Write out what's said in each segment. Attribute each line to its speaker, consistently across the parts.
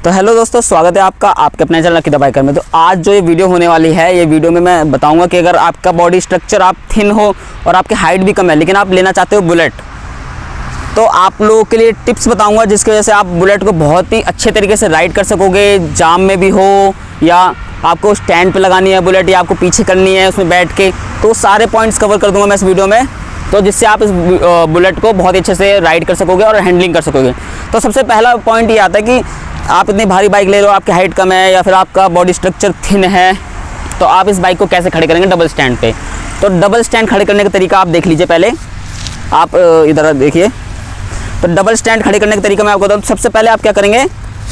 Speaker 1: तो हेलो दोस्तों, स्वागत है आपका आपके अपने चैनल लकी बाइकर में। तो आज जो ये वीडियो होने वाली है, ये वीडियो में मैं बताऊंगा कि अगर आपका बॉडी स्ट्रक्चर आप थिन हो और आपकी हाइट भी कम है लेकिन आप लेना चाहते हो बुलेट, तो आप लोगों के लिए टिप्स बताऊंगा जिसकी वजह से आप बुलेट को बहुत ही अच्छे तरीके से राइड कर सकोगे। जाम में भी हो या आपको स्टैंड पे लगानी है बुलेट या आपको पीछे करनी है उसमें बैठ के, तो सारे पॉइंट्स कवर कर दूंगा मैं इस वीडियो में, तो जिससे आप इस बुलेट को बहुत ही अच्छे से राइड कर सकोगे और हैंडलिंग कर सकोगे। तो सबसे पहला पॉइंट ये आता है कि आप इतनी भारी बाइक ले लो, आपकी हाइट कम है या फिर आपका बॉडी स्ट्रक्चर थिन है, तो आप इस बाइक को कैसे खड़े करेंगे डबल स्टैंड पे। तो डबल स्टैंड खड़े करने का तरीका आप देख लीजिए। पहले आप इधर देखिए, तो डबल स्टैंड खड़े करने का तरीका मैं आपको बताऊँ। सबसे पहले आप क्या करेंगे,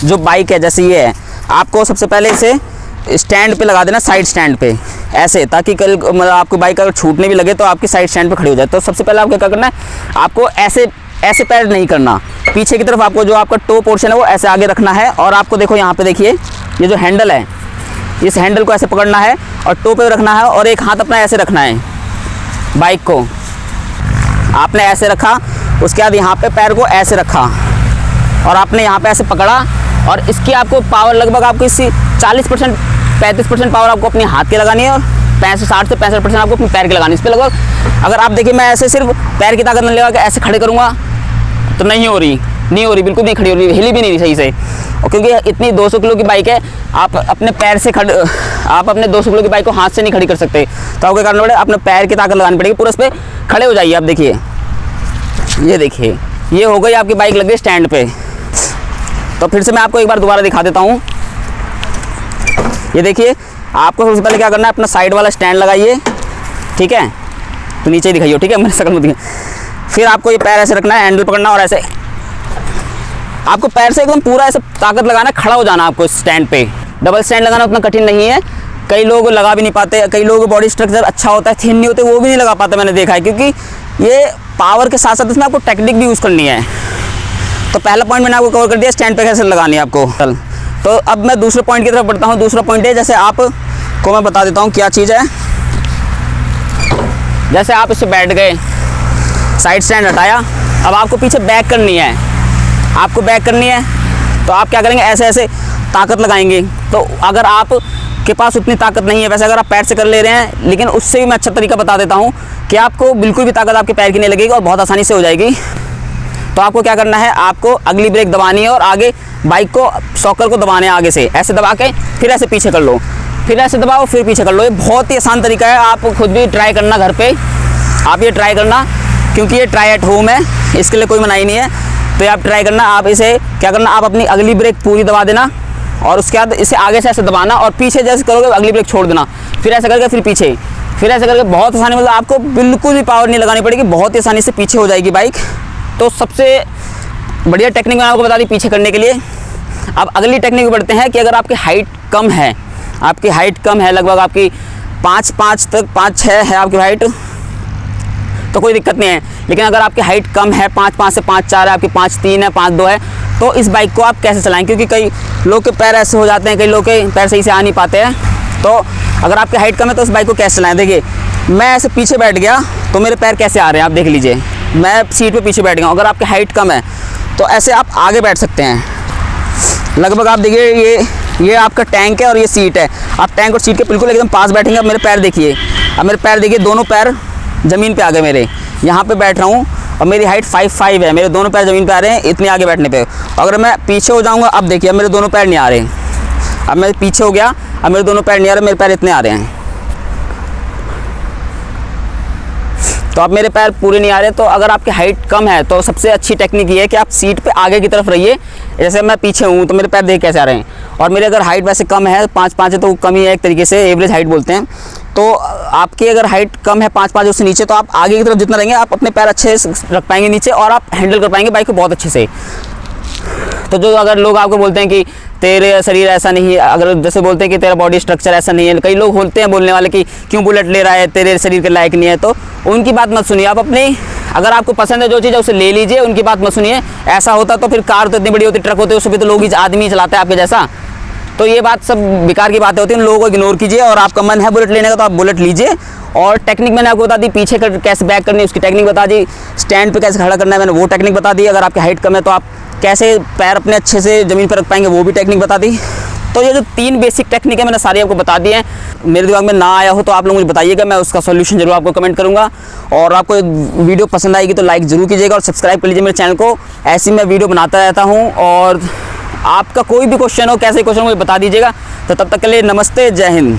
Speaker 1: जो बाइक है जैसे ये है, आपको सबसे पहले इसे स्टैंड पे लगा देना, साइड स्टैंड पे ऐसे, ताकि कल मतलब आपको बाइक अगर छूटने भी लगे तो आपकी साइड स्टैंड पे खड़ी हो जाए। तो सबसे पहले आपको क्या करना है, आपको ऐसे ऐसे पैर नहीं करना, पीछे की तरफ आपको जो आपका टो पोर्शन है वो ऐसे आगे रखना है। और आपको देखो यहाँ पे देखिए, ये जो हैंडल है, इस हैंडल को ऐसे पकड़ना है और टो पे रखना है, और एक हाथ अपना ऐसे रखना है। बाइक को आपने ऐसे रखा, उसके बाद यहाँ पे पैर को ऐसे रखा और आपने यहाँ पे ऐसे पकड़ा, और इसकी आपको पावर लगभग आपको इसी 40% 35% पावर आपको अपने हाथ की लगानी है और 60 से 65% आपको अपने पैर की लगानी है। इस पर लगभग अगर आप देखिए, मैं ऐसे सिर्फ पैर की ताकत नहीं लगा के ऐसे खड़े करूँगा तो नहीं हो रही, बिल्कुल नहीं खड़ी हो रही, हिली भी नहीं सही से। और क्योंकि इतनी 200 किलो की बाइक है, आप अपने पैर से आप अपने 200 किलो की बाइक को हाथ से नहीं खड़ी कर सकते, तो आपके कारण पड़े अपने पैर की ताकत लगानी पड़ेगी। पूरा इस पर खड़े हो जाइए। आप देखिए, ये देखिए, ये हो गई आपकी बाइक लग गई स्टैंड पे। तो फिर से मैं आपको एक बार दोबारा दिखा देता हूँ। ये देखिए, आपको सबसे पहले क्या करना है, अपना साइड वाला स्टैंड लगाइए, ठीक है, तो नीचे दिखाइए, ठीक है, मेरे शक्ल में दिखाइए। फिर आपको ये पैर ऐसे रखना है, हैंडल पकड़ना और ऐसे आपको पैर से एकदम पूरा ऐसे ताकत लगाना, खड़ा हो जाना आपको स्टैंड पे। डबल स्टैंड लगाना उतना कठिन नहीं है, कई लोग लगा भी नहीं पाते, कई लोगों को बॉडी स्ट्रक्चर अच्छा होता है, थिन नहीं होते, वो भी नहीं लगा पाते, मैंने देखा है। क्योंकि ये पावर के साथ साथ इसमें आपको टेक्निक भी यूज़ करनी है। तो पहला पॉइंट मैंने आपको कवर कर दिया, स्टैंड पे कैसे लगानी है आपको। तो अब मैं दूसरे पॉइंट की तरफ बढ़ता हूँ। दूसरा पॉइंट है, जैसे आपको मैं बता देता हूँ क्या चीज़ है। जैसे आप इससे बैठ गए, साइड स्टैंड हटाया, अब आपको पीछे बैक करनी है, तो आप क्या करेंगे, ऐसे ऐसे ताकत लगाएंगे। तो अगर आप के पास उतनी ताकत नहीं है, वैसे अगर आप पैर से कर ले रहे हैं, लेकिन उससे भी मैं अच्छा तरीका बता देता हूँ कि आपको बिल्कुल भी ताकत आपके पैर की नहीं लगेगी और बहुत आसानी से हो जाएगी। तो आपको क्या करना है, आपको अगली ब्रेक दबानी है और आगे बाइक को शॉकर को दबाने है, आगे से ऐसे दबा के फिर ऐसे पीछे कर लो, फिर ऐसे दबाओ, फिर पीछे कर लो। ये बहुत ही आसान तरीका है, आप खुद भी ट्राई करना घर पे, आप ये ट्राई करना, क्योंकि ये ट्राई एट होम है, इसके लिए कोई मनाही नहीं है। तो आप ट्राई करना, आप इसे क्या करना, आप अपनी अगली ब्रेक पूरी दबा देना और उसके बाद इसे आगे से ऐसे दबाना और पीछे जैसे करोगे अगली ब्रेक छोड़ देना, फिर ऐसे करके फिर पीछे, फिर ऐसे करके बहुत आसानी, मतलब आपको बिल्कुल भी पावर नहीं लगानी पड़ेगी, बहुत ही आसानी से पीछे हो जाएगी बाइक। तो सबसे बढ़िया टेक्निक मैंने आपको बता दी पीछे करने के लिए। अब अगली टेक्निक बढ़ते हैं कि अगर आपकी हाइट कम है, लगभग आपकी 5'5" तक 5'6" है आपकी हाइट, तो कोई दिक्कत नहीं है। लेकिन अगर आपकी हाइट कम है, 5'5" से 5'4" है, आपकी 5'3" है, 5'2" है, तो इस बाइक को आप कैसे चलाएं, क्योंकि कई लोग के पैर ऐसे हो जाते हैं, कई लोग के पैर सही से आ नहीं पाते हैं। तो अगर आपकी हाइट कम है तो इस बाइक को कैसे चलाएं, देखिए मैं ऐसे पीछे बैठ गया तो मेरे पैर कैसे आ रहे हैं, आप देख लीजिए, मैं सीट पे पीछे बैठ गया हूँ। अगर आपकी हाइट कम है तो ऐसे आप आगे बैठ सकते हैं। लगभग आप देखिए, ये आपका टैंक है और ये सीट है, आप टैंक और सीट के बिल्कुल एकदम पास बैठेंगे। अब मेरे पैर देखिए, दोनों पैर ज़मीन पे आ गए मेरे, यहाँ पे बैठ रहा हूँ और मेरी हाइट 5'5" है, मेरे दोनों पैर ज़मीन पे आ रहे हैं इतने आगे बैठने पे। अगर मैं पीछे हो जाऊँगा, अब देखिए, अब मेरे दोनों पैर नहीं आ रहे, अब मैं पीछे हो गया, अब मेरे दोनों पैर नहीं आ रहे, मेरे पैर इतने आ रहे हैं। तो अब मेरे पैर पूरे नहीं आ रहे। तो अगर आपकी हाइट कम है तो सबसे अच्छी टेक्निक ये है कि आप सीट पे आगे की तरफ रहिए। जैसे मैं पीछे हूँ तो मेरे पैर देख कैसे आ रहे हैं, और मेरे अगर हाइट वैसे कम है, 5'5" है, तो कम ही है एक तरीके से, एवरेज हाइट बोलते हैं। तो आपकी अगर हाइट कम है 5'5" उससे नीचे, तो आप आगे की तरफ जितना रहेंगे आप अपने पैर अच्छे से रख पाएंगे नीचे और आप हैंडल कर पाएंगे बाइक को बहुत अच्छे से। तो जो अगर लोग आपको बोलते हैं कि तेरे शरीर ऐसा नहीं है, अगर जैसे बोलते हैं कि तेरा बॉडी स्ट्रक्चर ऐसा नहीं है, कई लोग बोलते हैं बोलने वाले कि क्यों बुलेट ले रहा है, तेरे शरीर के लायक नहीं है, तो उनकी बात मत सुनिए। आप अपनी, अगर आपको पसंद है जो चीज़ है उसे ले लीजिए, उनकी बात मत सुनिए। ऐसा होता तो फिर कार तो इतनी बड़ी होती, ट्रक होते, उसमें तो लोग ही आदमी चलाते हैं आपके जैसा। तो ये बात सब बेकार की बातें होती हैं, उन लोगों को इग्नोर कीजिए। और आपका मन है बुलेट लेने का तो आप बुलेट लीजिए। और टेक्निक मैंने आपको बता दी, पीछे कैसे बैक करनी है उसकी टेक्निक बता दी, स्टैंड पे कैसे खड़ा करना है मैंने वो टेक्निक बता दी। अगर आपकी हाइट कम है तो आप कैसे पैर अपने अच्छे से ज़मीन पर रख पाएंगे वो भी टेक्निक बता दी। तो ये जो 3 बेसिक टेक्निक है मैंने सारी आपको बता दी हैं। मेरे दिमाग में ना आया हो तो आप लोग मुझे बताइएगा, मैं उसका सॉल्यूशन जरूर आपको कमेंट करूंगा। और आपको वीडियो पसंद आएगी तो लाइक ज़रूर कीजिएगा और सब्सक्राइब कर लीजिए मेरे चैनल को। ऐसी मैं वीडियो बनाता रहता हूँ और आपका कोई भी क्वेश्चन हो, कैसे क्वेश्चन मुझे बता दीजिएगा। तो तब तक के लिए नमस्ते, जय हिंद।